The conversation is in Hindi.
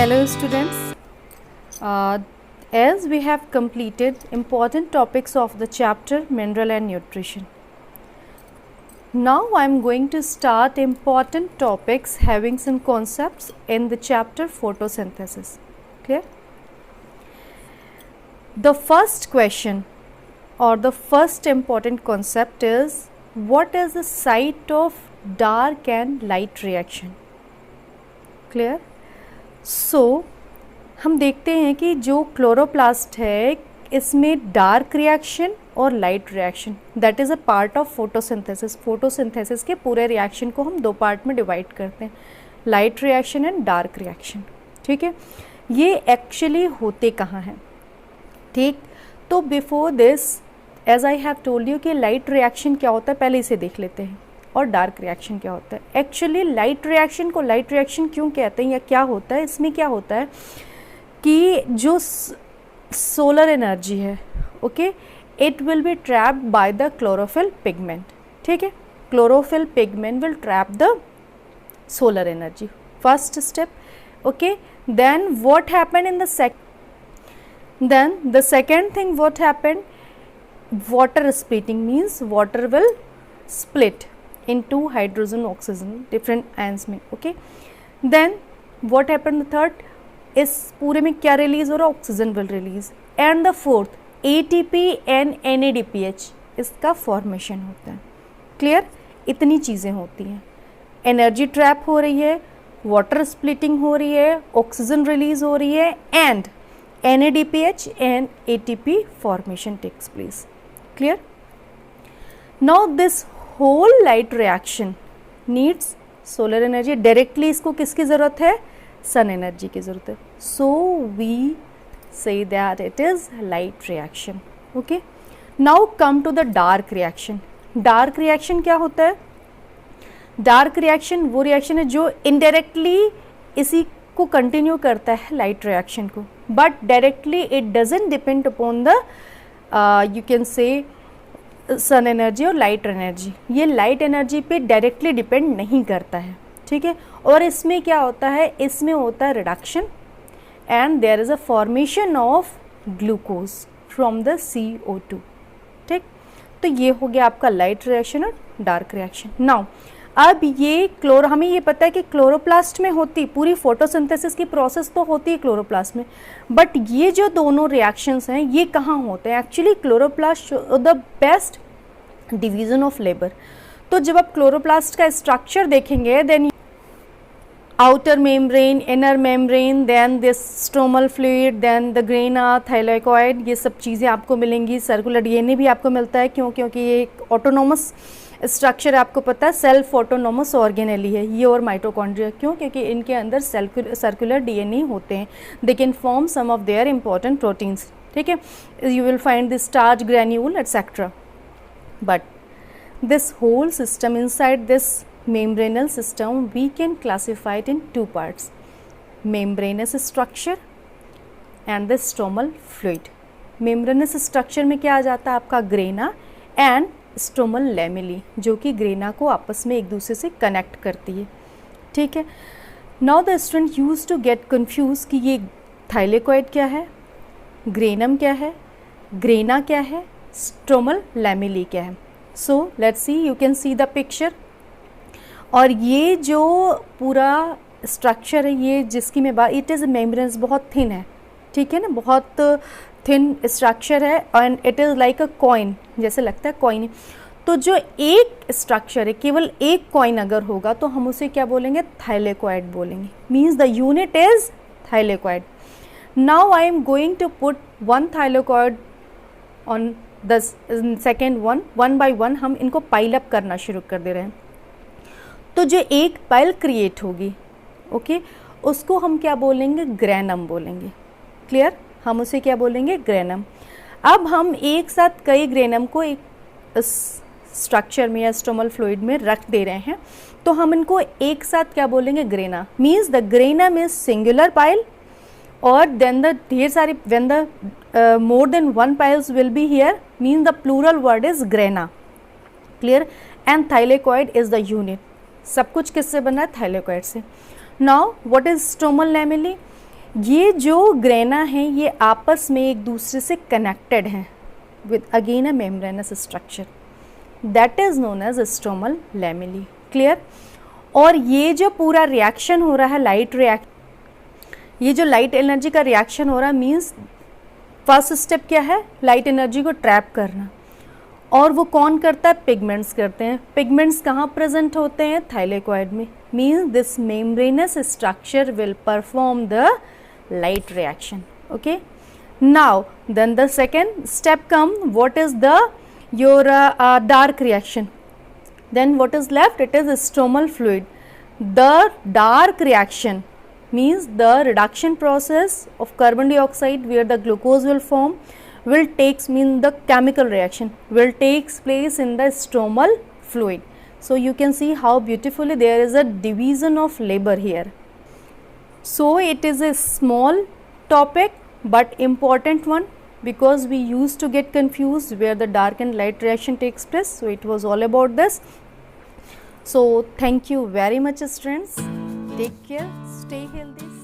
Hello students, as we have completed important topics of the chapter Mineral and Nutrition. Now I am going to start important topics having some concepts in the chapter photosynthesis. Clear? The first question or the first important concept is, what is the site of dark and light reaction? Clear? So हम देखते हैं कि जो क्लोरोप्लास्ट है इसमें डार्क रिएक्शन और light reaction, that is a part of photosynthesis. Photosynthesis के पूरे रिएक्शन को हम दो पार्ट में डिवाइड करते हैं, light reaction and dark reaction. ठीक है, ये एक्चुअली होते कहाँ हैं? ठीक, तो before this as I have told you कि लाइट रिएक्शन क्या होता है पहले इसे देख लेते हैं, और डार्क रिएक्शन क्या होता है. एक्चुअली लाइट रिएक्शन को लाइट रिएक्शन क्यों कहते हैं या क्या होता है, इसमें क्या होता है कि जो सोलर एनर्जी है, okay, it will be trapped by the chlorophyll pigment. ठीक है, chlorophyll pigment will trap the solar energy. First step. Okay, then what happened in the second thing what happened, water splitting means water will split into hydrogen oxygen different ions में. okay, then what happened the third, इस पूरे में क्या रिलीज हो रहा है, oxygen will release. And the fourth, ATP and NADPH इसका फॉर्मेशन होता है. क्लियर? इतनी चीज़ें होती हैं, एनर्जी ट्रैप हो रही है, वाटर स्प्लिटिंग हो रही है, ऑक्सीजन रिलीज हो रही है, and NADPH and ATP formation takes place. Clear? Now this whole light reaction needs solar energy. Directly इसको किसकी ज़रूरत है? sun energy की ज़रूरत है. So we say that it is light reaction. Okay? Now come to the dark reaction. Dark reaction क्या होता है? Dark reaction वो reaction है जो indirectly इसी को कंटिन्यू करता है लाइट रिएक्शन को, but directly it doesn't depend upon the you can say sun energy और लाइट एनर्जी. ये लाइट एनर्जी पे डायरेक्टली डिपेंड नहीं करता है. ठीक है, और इसमें क्या होता है, इसमें होता है reduction and there is a formation of glucose from the CO2. ठीक, तो ये हो गया आपका लाइट रिएक्शन और डार्क रिएक्शन. नाउ अब ये हमें ये पता है कि क्लोरोप्लास्ट में होती, पूरी फोटोसिंथेसिस की प्रोसेस तो होती है क्लोरोप्लास्ट में, बट ये जो दोनों रिएक्शंस हैं ये कहाँ होते हैं? Actually chloroplast the best division of labour. तो जब आप क्लोरोप्लास्ट का स्ट्रक्चर देखेंगे, then outer membrane, inner membrane, then this stromal fluid, then the grana, thylakoid, ये सब चीज़ें आपको मिलेंगी. सर्कुलर DNA भी आपको मिलता है. क्योंकि ये एक ऑटोनोमस स्ट्रक्चर आपको पता है, सेल्फ ऑटोनोमस ऑर्गेनेली है ये और माइटोकॉन्ड्रिया. क्यों? क्योंकि इनके अंदर सर्कुलर DNA होते हैं. They can form some of their important proteins. ठीक है, you will find the starch granule etcetera. But this whole system inside this membranous system we can classify it in two parts, membranous structure and the stromal fluid. membranous structure में क्या आ जाता है आपका ग्रेना एंड स्ट्रोमल लैमेली, जो कि ग्रेना को आपस में एक दूसरे से कनेक्ट करती है. ठीक है, now the student use to get confuse कि ये थाइलेकोइड क्या है, ग्रेनम क्या है, ग्रेना क्या है, स्ट्रोमल लैमेली क्या है. So let's see, you can see the picture. और ये जो पूरा स्ट्रक्चर है, ये जिसकी मैं बात, इट इज़ मेम्ब्रेन्स, बहुत थिन है. ठीक है ना, बहुत थिन स्ट्रक्चर है and it is like a coin, जैसे लगता है कॉइन. तो जो एक स्ट्रक्चर है, केवल एक कॉइन अगर होगा तो हम उसे क्या बोलेंगे? थाइलेकोइड बोलेंगे. Means the unit is thylakoid. Now I am going to put one thylakoid on the second one by one हम इनको पाइल अप करना शुरू कर दे रहे हैं. तो जो एक पाइल क्रिएट होगी, ओके, उसको हम क्या बोलेंगे? ग्रेनम बोलेंगे. क्लियर? हम उसे क्या बोलेंगे? ग्रेनम. अब हम एक साथ कई ग्रेनम को एक स्ट्रक्चर में या स्ट्रोमल फ्लूइड में रख दे रहे हैं, तो हम इनको एक साथ क्या बोलेंगे? Grana. Means the granum is singular pile, और देन द ढेर सारी, when the more than one piles will be here, means the plural word is grana. Clear? And thylakoid is the unit. सब कुछ किससे बना है? थाइलेकोइड से. Now what is stromal lamellae? ये जो ग्रेना है ये आपस में एक दूसरे से कनेक्टेड हैं with again a membranous structure that is known as stromal lamellae. Clear? और ये जो पूरा रिएक्शन हो रहा है ये जो लाइट एनर्जी का रिएक्शन हो रहा है मीन्स फर्स्ट स्टेप क्या है, लाइट एनर्जी को ट्रैप करना, और वो कौन करता है, पिगमेंट्स करते हैं. पिगमेंट्स कहाँ प्रेजेंट होते हैं, थाइलेकोइड में. Means this membranous structure will perform the light reaction. Okay, now then the second step come, what is the your dark reaction. Then what is left, it is stromal fluid. The dark reaction means the reduction process of carbon dioxide where the glucose will form will takes mean the chemical reaction will takes place in the stromal fluid. So you can see how beautifully there is a division of labor here. So it is a small topic but important one, because we used to get confused where the dark and light reaction takes place. So it was all about this. So thank you very much students. Take care, stay healthy.